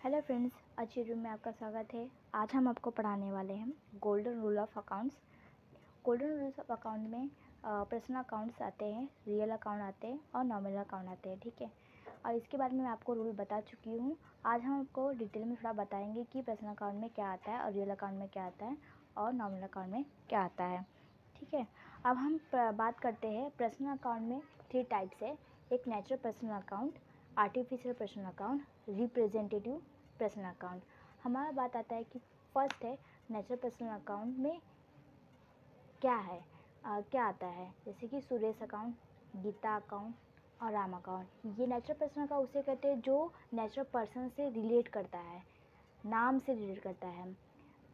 Hello friends, अच्छी room में आपका स्वागत है। आज हम आपको पढ़ाने वाले हैं golden rule of accounts. Golden rules of account में पर्सनल अकाउंट्स आते हैं, रियल अकाउंट आते हैं और नॉमिनल अकाउंट आते हैं। ठीक है, और इसके बारे में मैं आपको रूल बता चुकी हूँ। आज हम आपको डिटेल में थोड़ा बताएंगे कि पर्सनल अकाउंट में क्या आता है और रियल अकाउंट में क्या आता है और नॉमिनल अकाउंट में क्या आता है। ठीक है, अब हम बात करते हैं। पर्सनल अकाउंट में 3 टाइप्स है। एक natural personal account, artificial personal account, representative personal account. हमारा बात आता है कि फर्स्ट है नेचुरल पर्सनल अकाउंट में क्या है, क्या आता है। जैसे कि सुरेश अकाउंट, गीता अकाउंट और राम अकाउंट। ये नेचुरल पर्सनल अकाउंट उसे कहते हैं जो नेचुरल पर्सन से रिलेट करता है, नाम से रिलेट करता है,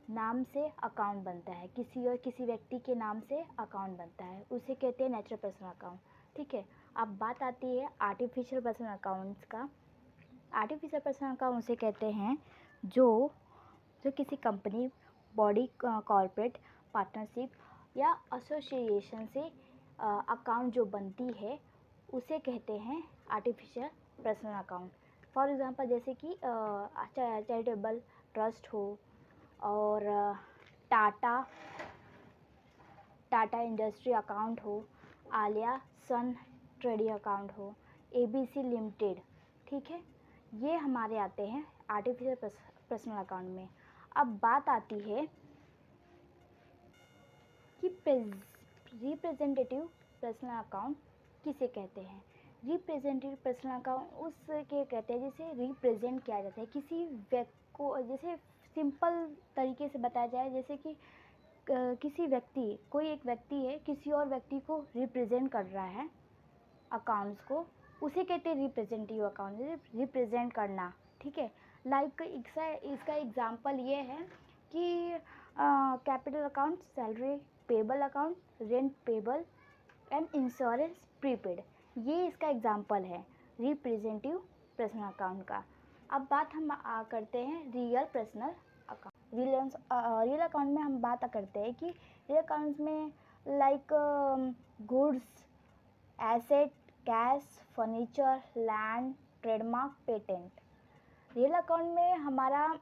नाम से अकाउंट बनता है, किसी व्यक्ति के नाम से अकाउंट बनता है, उसे कहते हैं नेचुरल पर्सनल अकाउंट। ठीक है, अब बात आती है आर्टिफिशियल पर्सनल अकाउंट्स का। आर्टिफिशियल पर्सनल अकाउंट उसे कहते हैं जो किसी कंपनी, बॉडी, कॉर्पोरेट, पार्टनरशिप या एसोसिएशन से अकाउंट जो बनती है उसे कहते हैं artificial personal account. For example जैसे कि चैरिटेबल ट्रस्ट हो और टाटा इंडस्ट्री अकाउंट हो, आलिया सन ट्रेडिंग अकाउंट हो, ABC लिमिटेड। ठीक है, ये हमारे आते हैं आर्टिफिशियल पर्सनल अकाउंट में। अब बात आती है कि रिप्रेजेंटेटिव पर्सनल अकाउंट किसे कहते हैं। रिप्रेजेंटेटिव पर्सनल अकाउंट उसके कहते हैं जिसे रिप्रेजेंट किया जाता है किसी व्यक्ति को। जैसे सिंपल तरीके से बताया जाए, जैसे कि कोई एक व्यक्ति है, किसी और व्यक्ति को रिप्रेजेंट कर रहा है अकाउंट्स को, उसे कहते हैं रिप्रेजेंटेटिव अकाउंट, रिप्रेजेंट करना। ठीक है, लाइक इसका एग्जांपल ये है कि capital account, salary payable account, rent payable and insurance prepaid, ये इसका एग्जांपल है रिप्रेजेंटेटिव पर्सनल अकाउंट का। अब बात हम करते हैं real personal account. Real account में हम बात करते हैं कि रियल अकाउंट्स में like goods, asset, cash, furniture, land, trademark, patent. Real account में हमारा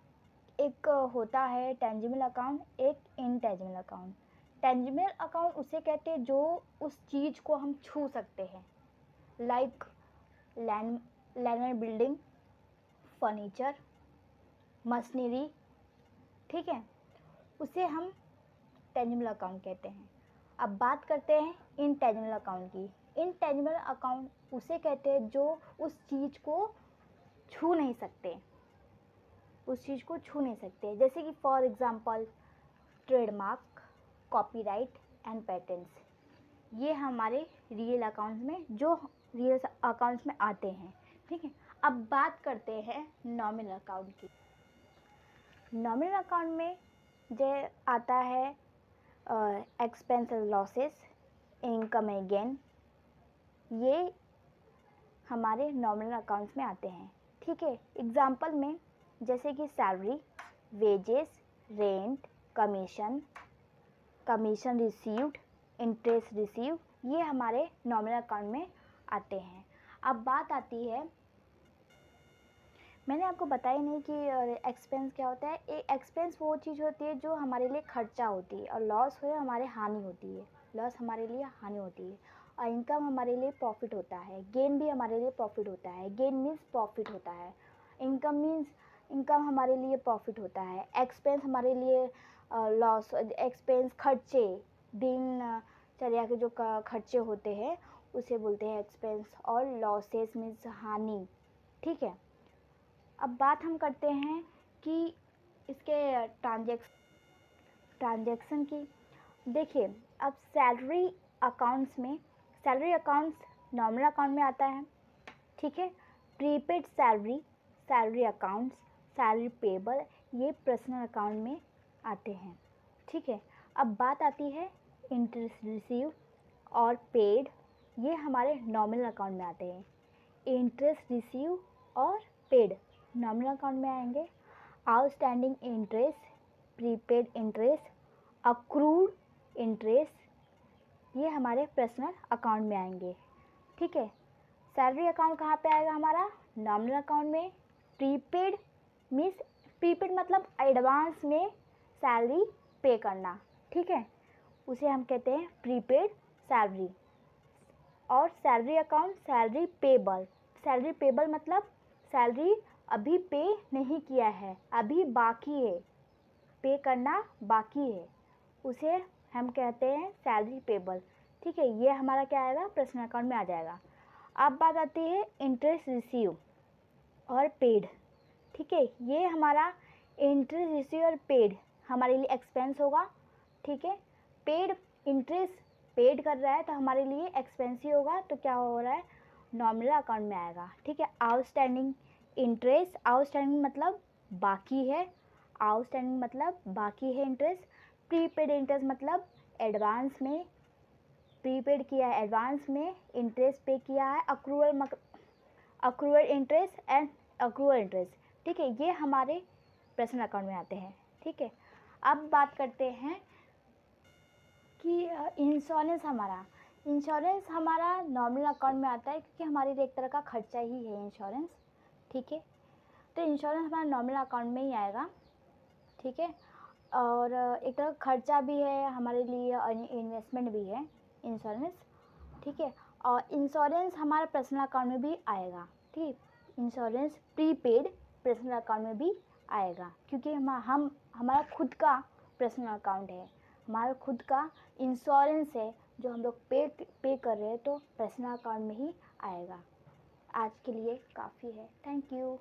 एक होता है टेंजिबल अकाउंट, एक इनटेंजिबल अकाउंट। टेंजिबल अकाउंट उसे कहते हैं जो उस चीज़ को हम छू सकते हैं, like land and building, furniture, machinery. ठीक है, उसे हम टेंजिबल अकाउंट कहते हैं। अब बात करते हैं इनटेंजिबल अकाउंट की। इनटेंजिबल अकाउंट उसे कहते हैं जो उस चीज़ को छू नहीं सकते, जैसे कि for example trademark, copyright and patents. ये हमारे रियल अकाउंट्स में आते हैं। ठीक है, अब बात करते हैं नॉमिनल अकाउंट की। नॉमिनल अकाउंट में जो आता है expense and losses, income and gain, ये हमारे नॉमिनल अकाउंट्स में आते हैं। ठीक है, एग्जांपल में जैसे कि salary, wages, rent, commission received, interest receive, ये हमारे नॉमिनल अकाउंट में आते हैं। अब बात आती है, मैंने आपको बताया नहीं कि एक्सपेंस क्या होता है। एक्सपेंस वो चीज़ होती है जो हमारे लिए खर्चा होती है, और लॉस हो हमारे हानि होती है, और इनकम हमारे लिए प्रॉफिट होता है, गेन भी हमारे लिए प्रॉफिट होता है। गेन मीन्स प्रॉफिट होता है, इनकम हमारे लिए प्रॉफिट होता है। एक्सपेंस हमारे लिए लॉस, एक्सपेंस खर्चे, दिनचर्या के जो खर्चे होते हैं उसे बोलते हैं एक्सपेंस, और लॉसेस मीन्स हानि। ठीक है, अब बात हम करते हैं कि इसके ट्रांजैक्शन की। देखिए, अब सैलरी अकाउंट्स नॉमिनल अकाउंट में आता है। ठीक है, prepaid salary accounts, salary payable, ये पर्सनल अकाउंट में आते हैं। ठीक है, अब बात आती है इंटरेस्ट रिसीव और पेड, ये हमारे नॉमिनल अकाउंट में आते हैं। इंटरेस्ट रिसीव और पेड नॉमिनल अकाउंट में आएंगे। Outstanding interest, prepaid interest, accrued interest, ये हमारे पर्सनल अकाउंट में आएंगे। ठीक है, सैलरी अकाउंट कहाँ पे आएगा हमारा? नॉमिनल अकाउंट में। प्रीपेड मीन्स प्रीपेड मतलब एडवांस में सैलरी पे करना, ठीक है, उसे हम कहते हैं प्रीपेड सैलरी। और salary account salary payable, salary payable मतलब सैलरी अभी पे नहीं किया है, अभी बाकी है, पे करना बाकी है, उसे हम कहते हैं सैलरी पेबल, ठीक है। ये हमारा क्या आएगा, पर्सनल अकाउंट में आ जाएगा। अब बात आती है इंटरेस्ट रिसीव और पेड, ठीक है। ये हमारा इंटरेस्ट रिसीव और पेड हमारे लिए एक्सपेंस होगा, ठीक है। पेड इंटरेस्ट पेड कर रहा है तो हमारे लिए एक्सपेंस ही होगा, तो क्या हो रहा है, नॉमिनल अकाउंट में आएगा, ठीक है। आउटस्टैंडिंग इंटरेस्ट, आउटस्टैंडिंग मतलब बाकी है, आउटस्टैंडिंग मतलब बाकी है इंटरेस्ट। प्रीपेड इंटरेस्ट मतलब एडवांस में प्रीपेड किया है, एडवांस में इंटरेस्ट पे किया है। Accrual interest and accrual interest, ठीक है, ये हमारे पर्सनल अकाउंट में आते हैं, ठीक है। अब बात करते हैं कि इंश्योरेंस हमारा नॉर्मल अकाउंट में आता है, क्योंकि हमारे लिए एक तरह का खर्चा ही है इंश्योरेंस, ठीक है। तो इंश्योरेंस हमारा नॉर्मल अकाउंट में ही आएगा, ठीक है। और एक तरह का खर्चा भी है हमारे लिए और इन्वेस्टमेंट भी है इंश्योरेंस, ठीक है। और इंश्योरेंस हमारे पर्सनल अकाउंट में भी आएगा, ठीक। इंश्योरेंस प्रीपेड पर्सनल अकाउंट में भी आएगा, क्योंकि हम हमारा खुद का पर्सनल अकाउंट है, हमारा खुद का इंश्योरेंस है जो हम लोग पे कर रहे हैं, तो पर्सनल अकाउंट में ही आएगा। आज के लिए काफ़ी है, थैंक यू।